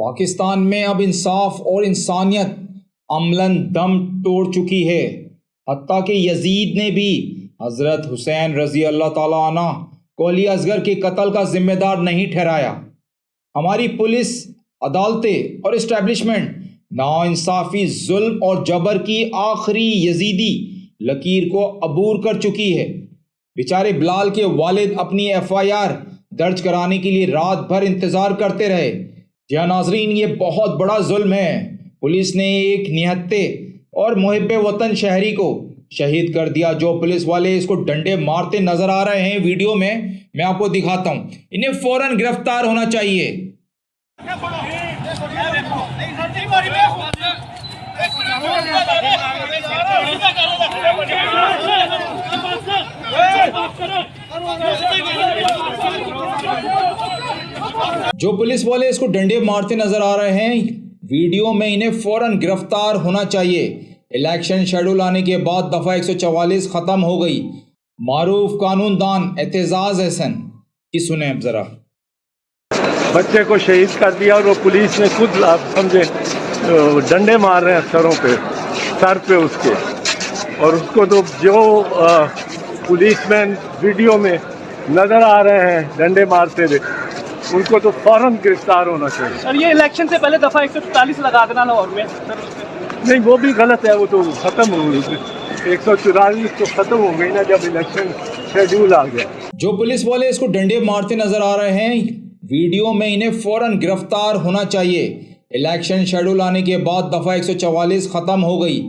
پاکستان میں اب انصاف اور انسانیت عملاً دم توڑ چکی ہے، حتیٰ کہ یزید نے بھی حضرت حسین رضی اللہ تعالیٰ عنہ کو علی اصغر کے قتل کا ذمہ دار نہیں ٹھہرایا۔ ہماری پولیس، عدالتیں اور اسٹیبلشمنٹ ناانصافی، ظلم اور جبر کی آخری یزیدی لکیر کو عبور کر چکی ہے۔ بیچارے بلال کے والد اپنی FIR درج کرانے کے لیے رات بھر انتظار کرتے رہے۔ جی ہاں ناظرین، یہ بہت بڑا ظلم ہے۔ پولیس نے ایک نہتے اور محب وطن شہری کو شہید کر دیا۔ جو پولیس والے اس کو ڈنڈے مارتے نظر آ رہے ہیں ویڈیو میں آپ کو دکھاتا ہوں، انہیں فوراً گرفتار ہونا چاہیے۔ جو پولیس والے اس کو ڈنڈے مارتے نظر آ رہے ہیں ویڈیو میں، انہیں فوراً گرفتار ہونا چاہیے۔ الیکشن شیڈول آنے کے بعد دفعہ 144 ختم ہو گئی۔ معروف قانون دان اعتزاز احسن کی سنیں اب ذرا۔ بچے کو شہید کر دیا اور وہ پولیس نے خود آپ سمجھے ڈنڈے مار رہے ہیں سروں پہ، سر پہ اس کے، اور اس کو تو جو پولیس مین ویڈیو میں نظر آ رہے ہیں ڈنڈے مارتے ہوئے، ان کو تو فوراً گرفتار ہونا چاہیے۔ سر یہ الیکشن سے پہلے دفعہ 144 لگا دینا لاہور میں نہیں، وہ بھی غلط ہے، وہ تو ختم ہو گئی 144 تو ختم ہو گئی نا جب الیکشن شیڈول آ گیا۔ جو پولیس والے اس کو ڈنڈے مارتے نظر آ رہے ہیں ویڈیو میں، انہیں فوراً گرفتار ہونا چاہیے۔ الیکشن شیڈول آنے کے بعد دفعہ 144 ختم ہو گئی۔